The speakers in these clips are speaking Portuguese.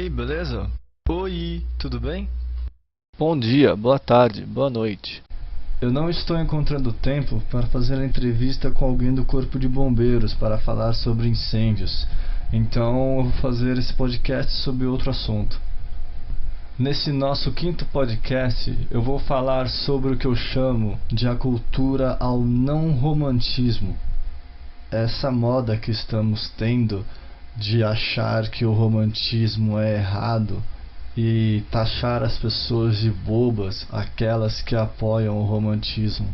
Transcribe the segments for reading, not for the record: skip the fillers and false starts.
aí, beleza? Oi, tudo bem? Bom dia, boa tarde, boa noite. Eu não estou encontrando tempo para fazer a entrevista com alguém do Corpo de Bombeiros para falar sobre incêndios. Então eu vou fazer esse podcast sobre outro assunto. Nesse nosso quinto podcast, eu vou falar sobre o que eu chamo de a cultura ao não romantismo. Essa moda que estamos tendo de achar que o romantismo é errado e taxar as pessoas de bobas, aquelas que apoiam o romantismo.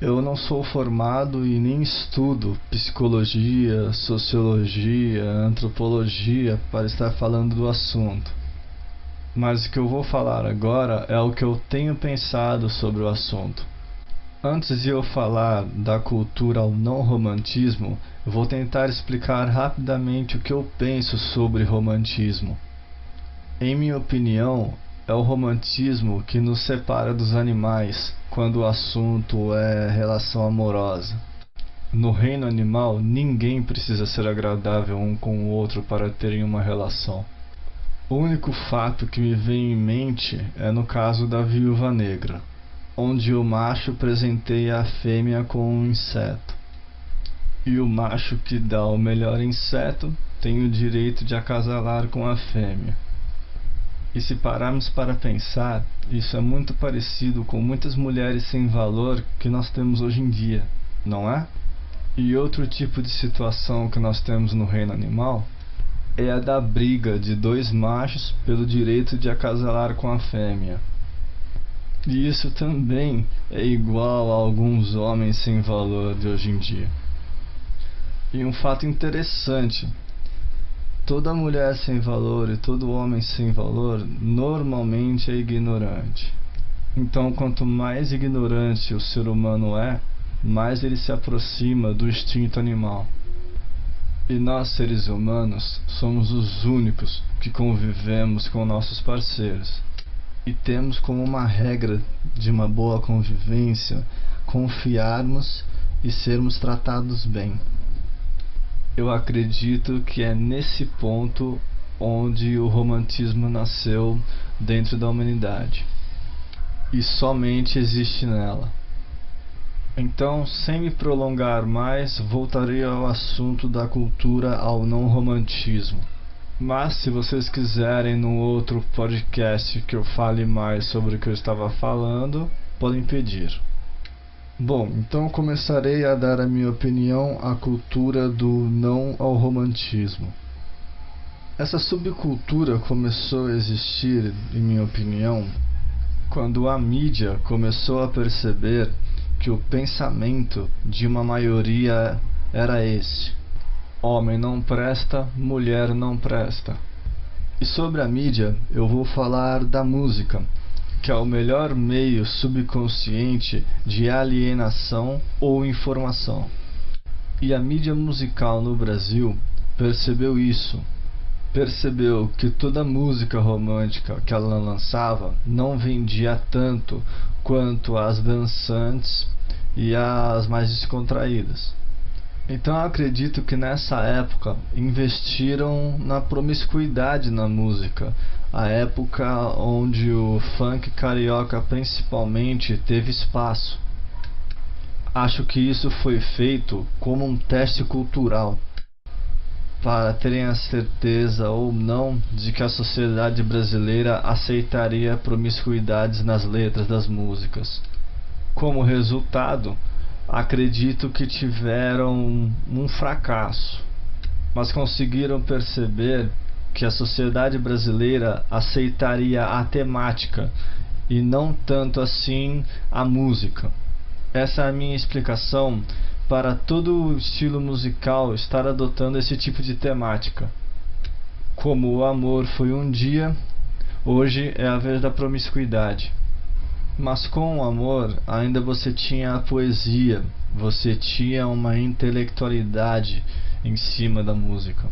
Eu não sou formado e nem estudo psicologia, sociologia, antropologia para estar falando do assunto. Mas o que eu vou falar agora é o que eu tenho pensado sobre o assunto. Antes de eu falar da cultura ao não romantismo, eu vou tentar explicar rapidamente o que eu penso sobre romantismo. Em minha opinião, é o romantismo que nos separa dos animais quando o assunto é relação amorosa. No reino animal, ninguém precisa ser agradável um com o outro para terem uma relação. O único fato que me vem em mente é no caso da Viúva Negra, onde o macho presenteia a fêmea com um inseto. E o macho que dá o melhor inseto tem o direito de acasalar com a fêmea. E se pararmos para pensar, isso é muito parecido com muitas mulheres sem valor que nós temos hoje em dia, não é? E outro tipo de situação que nós temos no reino animal é a da briga de dois machos pelo direito de acasalar com a fêmea. E isso também é igual a alguns homens sem valor de hoje em dia. E um fato interessante: toda mulher sem valor e todo homem sem valor normalmente é ignorante. Então, quanto mais ignorante o ser humano é, mais ele se aproxima do instinto animal. E nós, seres humanos, somos os únicos que convivemos com nossos parceiros. E temos como uma regra de uma boa convivência confiarmos e sermos tratados bem. Eu acredito que é nesse ponto onde o romantismo nasceu dentro da humanidade. E somente existe nela. Então, sem me prolongar mais, voltarei ao assunto da cultura ao não romantismo. Mas se vocês quiserem num outro podcast que eu fale mais sobre o que eu estava falando, podem pedir. Bom, então começarei a dar a minha opinião à cultura do não ao romantismo. Essa subcultura começou a existir, em minha opinião, quando a mídia começou a perceber que o pensamento de uma maioria era esse: homem não presta, mulher não presta. E sobre a mídia, eu vou falar da música, que é o melhor meio subconsciente de alienação ou informação. E a mídia musical no Brasil percebeu isso. Percebeu que toda música romântica que ela lançava não vendia tanto quanto as dançantes e as mais descontraídas. Então eu acredito que nessa época investiram na promiscuidade na música, a época onde o funk carioca principalmente teve espaço. Acho que isso foi feito como um teste cultural, para terem a certeza ou não de que a sociedade brasileira aceitaria promiscuidades nas letras das músicas. Como resultado, acredito que tiveram um fracasso, mas conseguiram perceber que a sociedade brasileira aceitaria a temática e não tanto assim a música. Essa é a minha explicação para todo o estilo musical estar adotando esse tipo de temática. Como o amor foi um dia, hoje é a vez da promiscuidade. Mas com o amor ainda você tinha a poesia, você tinha uma intelectualidade em cima da música.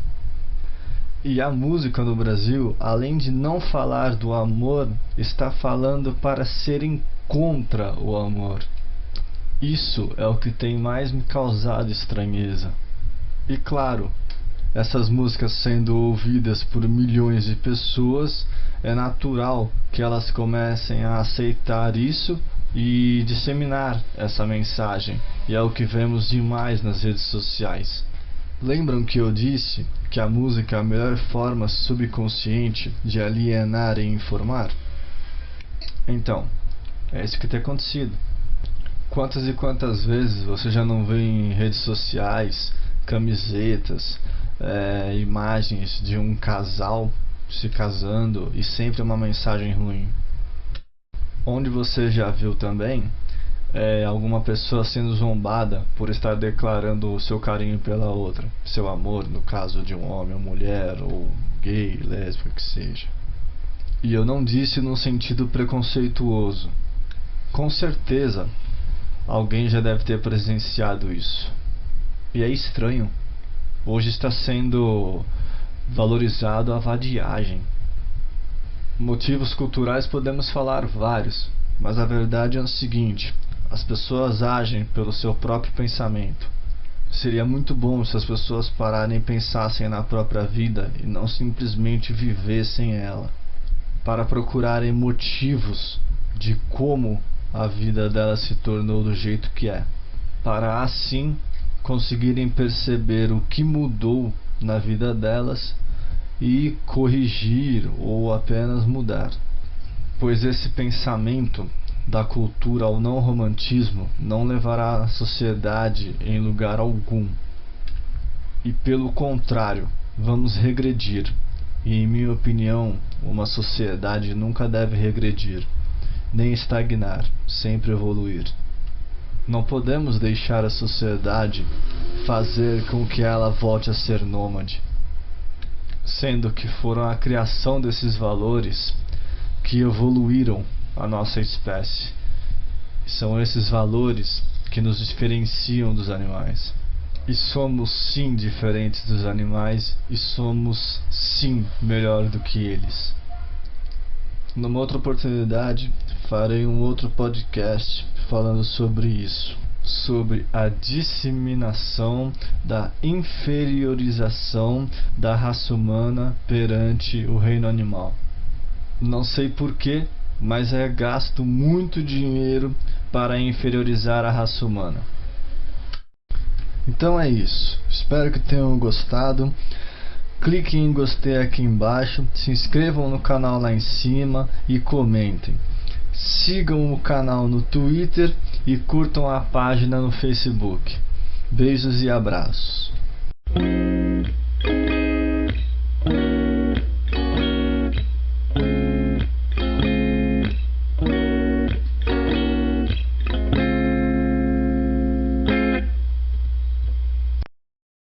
E a música no Brasil, além de não falar do amor, está falando para serem contra o amor. Isso é o que tem mais me causado estranheza. E claro, essas músicas sendo ouvidas por milhões de pessoas, é natural que elas comecem a aceitar isso e disseminar essa mensagem, e é o que vemos demais nas redes sociais. Lembram que eu disse que a música é a melhor forma subconsciente de alienar e informar? Então, é isso que tem acontecido. Quantas e quantas vezes você já não vê em redes sociais camisetas, imagens de um casal se casando e sempre uma mensagem ruim? Onde você já viu também alguma pessoa sendo zombada por estar declarando o seu carinho pela outra, seu amor, no caso de um homem ou mulher, ou gay, lésbica, que seja. E eu não disse no sentido preconceituoso. Com certeza alguém já deve ter presenciado isso. E é estranho. Hoje está sendo valorizado a vadiagem. Motivos culturais podemos falar vários, mas a verdade é o seguinte: as pessoas agem pelo seu próprio pensamento. Seria muito bom se as pessoas pararem e pensassem na própria vida e não simplesmente vivessem ela, para procurarem motivos de como a vida delas se tornou do jeito que é, para assim conseguirem perceber o que mudou na vida delas e corrigir ou apenas mudar. Pois esse pensamento da cultura ao não romantismo não levará a sociedade em lugar algum. E pelo contrário, vamos regredir. E em minha opinião, uma sociedade nunca deve regredir, nem estagnar, sempre evoluir. Não podemos deixar a sociedade fazer com que ela volte a ser nômade, sendo que foram a criação desses valores que evoluíram a nossa espécie. E são esses valores que nos diferenciam dos animais. E somos sim diferentes dos animais, e somos sim melhor do que eles. Numa outra oportunidade farei um outro podcast falando sobre isso, sobre a disseminação da inferiorização da raça humana perante o reino animal. Não sei porquê, mas é gasto muito dinheiro para inferiorizar a raça humana. Então é isso, espero que tenham gostado. Cliquem em gostei aqui embaixo, se inscrevam no canal lá em cima e comentem. Sigam o canal no Twitter e curtam a página no Facebook. Beijos e abraços.